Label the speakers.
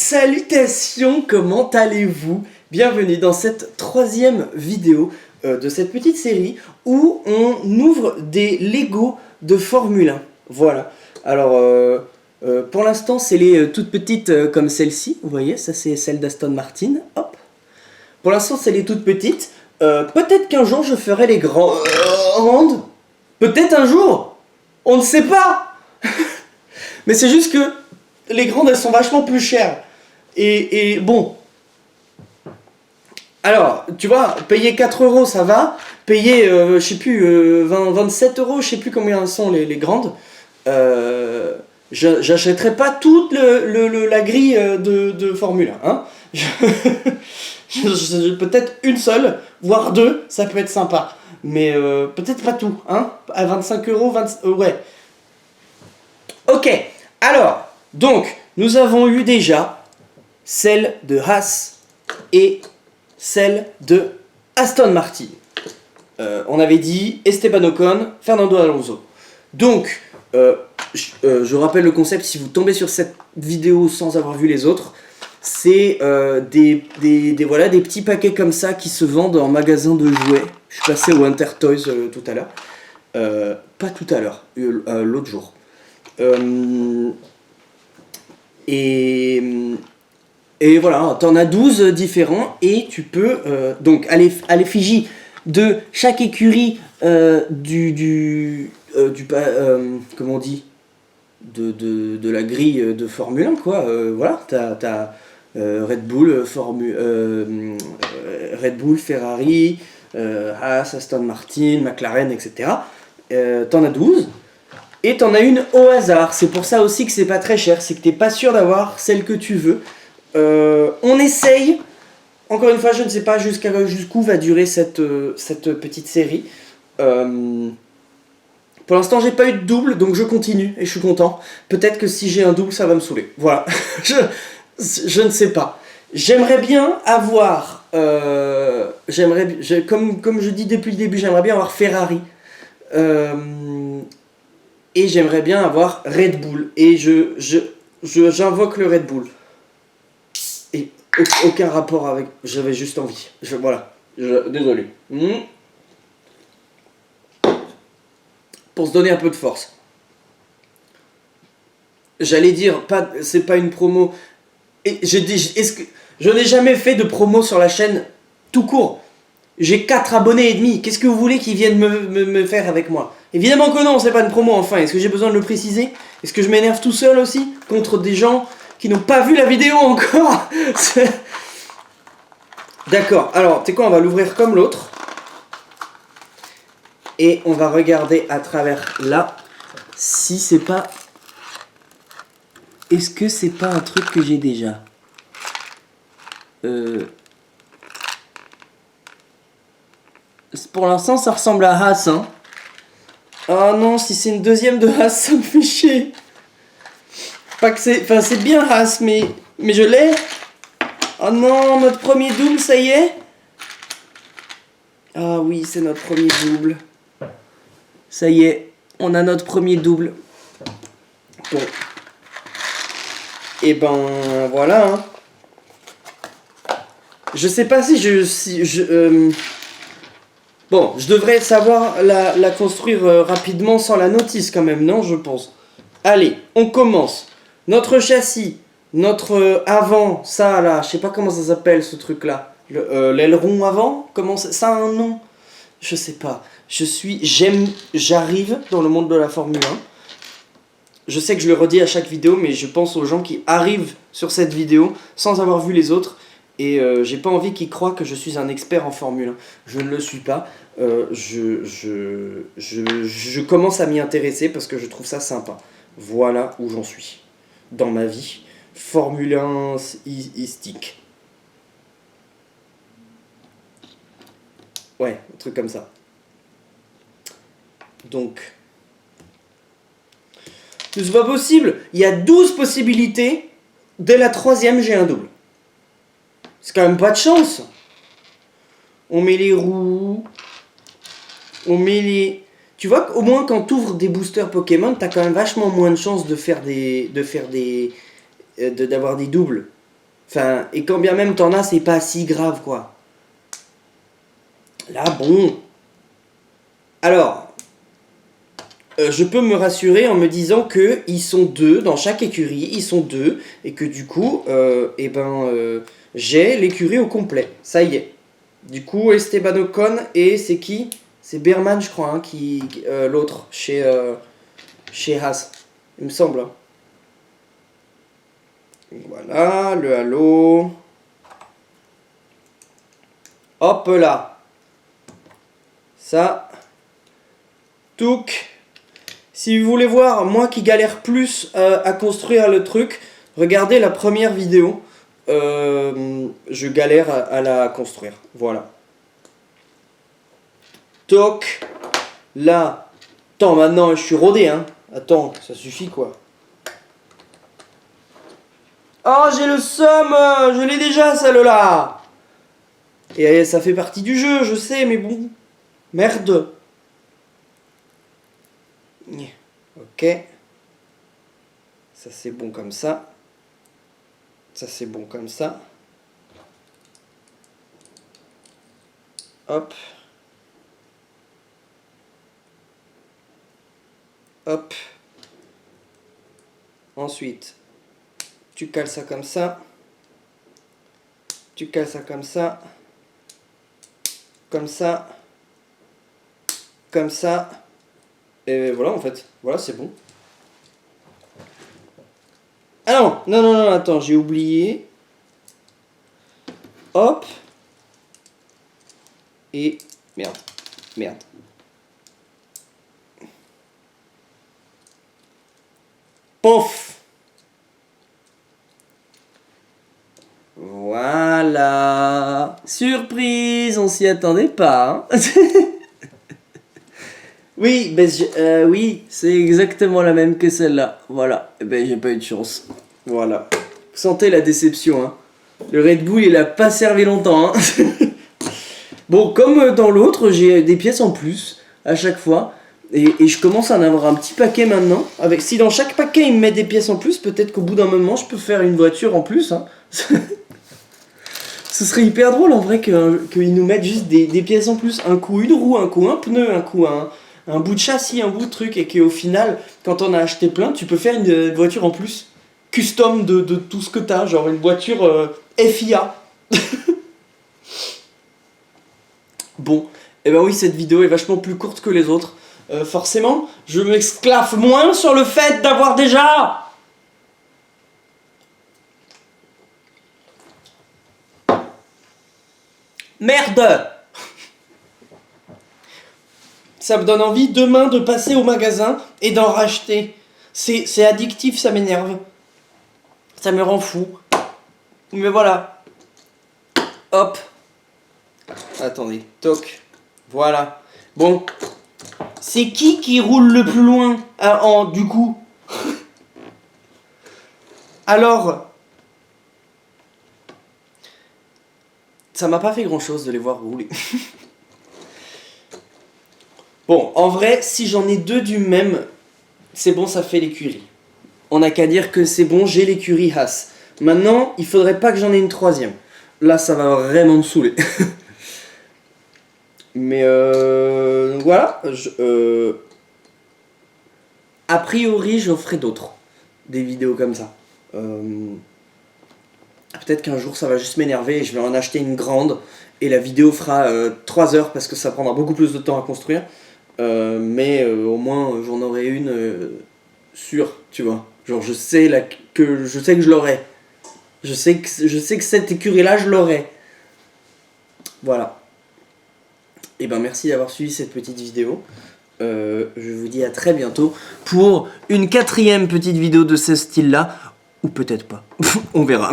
Speaker 1: Salutations, comment allez-vous? Bienvenue dans cette troisième vidéo de cette petite série où on ouvre des Lego de Formule 1. Voilà, alors pour l'instant c'est les toutes petites comme celle-ci, vous voyez, ça c'est celle d'Aston Martin, hop. Pour l'instant c'est les toutes petites, peut-être qu'un jour je ferai les grandes, peut-être un jour, on ne sait pas. Mais c'est juste que les grandes elles sont vachement plus chères. Et bon. Alors, tu vois, payer 4 € ça va. Payer, je sais plus, 27 €, je sais plus combien sont les grandes. J'achèterai pas toute la grille de Formule 1. Hein. Peut-être une seule, voire deux, ça peut être sympa. Mais peut-être pas tout. Hein. À 25 €, ouais. Ok, alors, donc, nous avons eu déjà celle de Haas et celle de Aston Martin. On avait dit Esteban Ocon, Fernando Alonso. Donc, je rappelle le concept, si vous tombez sur cette vidéo sans avoir vu les autres, c'est des petits paquets comme ça qui se vendent en magasin de jouets. Je suis passé au Intertoys tout à l'heure. Pas tout à l'heure, l'autre jour. Et voilà, t'en as 12 différents et tu peux, donc à l'effigie de chaque écurie comment on dit, de la grille de Formule 1, quoi. Voilà, t'as Red Bull, Ferrari, Haas, Aston Martin, McLaren, etc. T'en as 12. Et t'en as une au hasard, c'est pour ça aussi que c'est pas très cher, c'est que t'es pas sûr d'avoir celle que tu veux. On essaye, encore une fois je ne sais pas jusqu'où va durer cette petite série. Pour l'instant j'ai pas eu de double, donc je continue et je suis content. Peut-être que si j'ai un double ça va me saouler, voilà. je ne sais pas. J'aimerais bien avoir, comme je dis depuis le début, j'aimerais bien avoir Ferrari. Et j'aimerais bien avoir Red Bull. Et j'invoque le Red Bull. Et aucun rapport avec... J'avais juste envie. Voilà. Désolé. Pour se donner un peu de force. J'allais dire, c'est pas une promo. Et je n'ai jamais fait de promo sur la chaîne tout court. J'ai 4 abonnés et demi. Qu'est-ce que vous voulez qu'ils viennent me faire avec moi? Évidemment que non, c'est pas une promo enfin. Est-ce que j'ai besoin de le préciser? Est-ce que je m'énerve tout seul aussi contre des gens qui n'ont pas vu la vidéo encore? D'accord, alors tu sais quoi, on va l'ouvrir comme l'autre. Et on va regarder à travers là si c'est pas... Est-ce que c'est pas un truc que j'ai déjà? Pour l'instant ça ressemble à Haas, hein. Oh non, si c'est une deuxième de Haas, ça me fait chier. Pas que c'est... Enfin, c'est bien Haas, mais je l'ai. Oh non, notre premier double, ça y est. Ah oui, c'est notre premier double. Ça y est, on a notre premier double. Bon. Et ben, voilà, hein. Je sais pas si Bon, je devrais savoir la construire rapidement sans la notice quand même, non, je pense. Allez, on commence. Notre châssis, notre avant, ça là, je sais pas comment ça s'appelle ce truc-là. L'aileron avant, comment ça a un nom? Je sais pas. J'arrive dans le monde de la Formule 1. Je sais que je le redis à chaque vidéo, mais je pense aux gens qui arrivent sur cette vidéo sans avoir vu les autres. Et j'ai pas envie qu'ils croient que je suis un expert en Formule 1. Je ne le suis pas. Je commence à m'y intéresser parce que je trouve ça sympa. Voilà où j'en suis dans ma vie. Formule 1 stick. Ouais, un truc comme ça. Donc, c'est pas possible. Il y a 12 possibilités. Dès la 3e, j'ai un double. C'est quand même pas de chance. On met les roues. On met les... Tu vois qu'au moins quand tu ouvres des boosters Pokémon, t'as quand même vachement moins de chances d'avoir des doubles. Enfin, et quand bien même t'en as, c'est pas si grave, quoi. Là, bon. Alors, je peux me rassurer en me disant que ils sont deux dans chaque écurie, ils sont deux, et que du coup, j'ai l'écurie au complet. Ça y est. Du coup, Esteban Ocon, et c'est qui? C'est Berman, je crois, hein, l'autre, chez Haas. Il me semble. Hein. Voilà, le halo. Hop là. Ça. Touk. Si vous voulez voir, moi qui galère plus à construire le truc, regardez la première vidéo. Je galère à la construire. Voilà. Toc. Là. Attends, maintenant je suis rodé, hein. Attends, ça suffit quoi. Oh, j'ai le seum. Je l'ai déjà, celle-là. Et ça fait partie du jeu, je sais, mais bon. Merde. Ok. Ça c'est bon comme ça. Ça c'est bon comme ça. Hop. Hop. Ensuite, tu cales ça comme ça. Tu cales ça comme ça. Comme ça. Comme ça. Et voilà en fait. Voilà, c'est bon. Ah non, non, non, non, attends, j'ai oublié. Hop. Et merde. Merde. Pouf. Voilà. Surprise, on s'y attendait pas. Hein. Oui, oui, c'est exactement la même que celle-là. Voilà. Eh ben, j'ai pas eu de chance. Voilà. Vous sentez la déception, hein. Le Red Bull, il a pas servi longtemps, hein. Bon, comme dans l'autre, j'ai des pièces en plus à chaque fois. Et je commence à en avoir un petit paquet maintenant. Si dans chaque paquet, il me met des pièces en plus, peut-être qu'au bout d'un moment, je peux faire une voiture en plus, hein. Ce serait hyper drôle en vrai qu'ils nous mettent juste des pièces en plus. Un coup une roue, un coup un pneu, un coup un bout de châssis, un bout de truc. Et qu'au final, quand on a acheté plein, tu peux faire une voiture en plus. Custom de tout ce que t'as. Genre une voiture FIA. Bon, et ben oui, cette vidéo est vachement plus courte que les autres. Forcément, je m'esclaffe moins sur le fait d'avoir déjà... Merde! Ça me donne envie demain de passer au magasin et d'en racheter. C'est addictif, ça m'énerve. Ça me rend fou. Mais voilà. Hop. Attendez. Toc. Voilà. Bon. C'est qui roule le plus loin du coup? Alors... Ça m'a pas fait grand chose de les voir rouler. Bon, en vrai, si j'en ai deux du même, c'est bon, ça fait l'écurie. On n'a qu'à dire que c'est bon, j'ai l'écurie Haas. Maintenant, il faudrait pas que j'en ai une troisième. Là, ça va vraiment me saouler. Mais voilà. A priori, j'en ferai d'autres. Des vidéos comme ça. Peut-être qu'un jour ça va juste m'énerver et je vais en acheter une grande et la vidéo fera 3 heures parce que ça prendra beaucoup plus de temps à construire. Mais au moins j'en aurai une sûre, tu vois. Genre je sais que je l'aurai. Je sais que cette écurie là je l'aurai. Voilà. Et ben merci d'avoir suivi cette petite vidéo. Je vous dis à très bientôt pour une 4e petite vidéo de ce style là. Ou peut-être pas. On verra.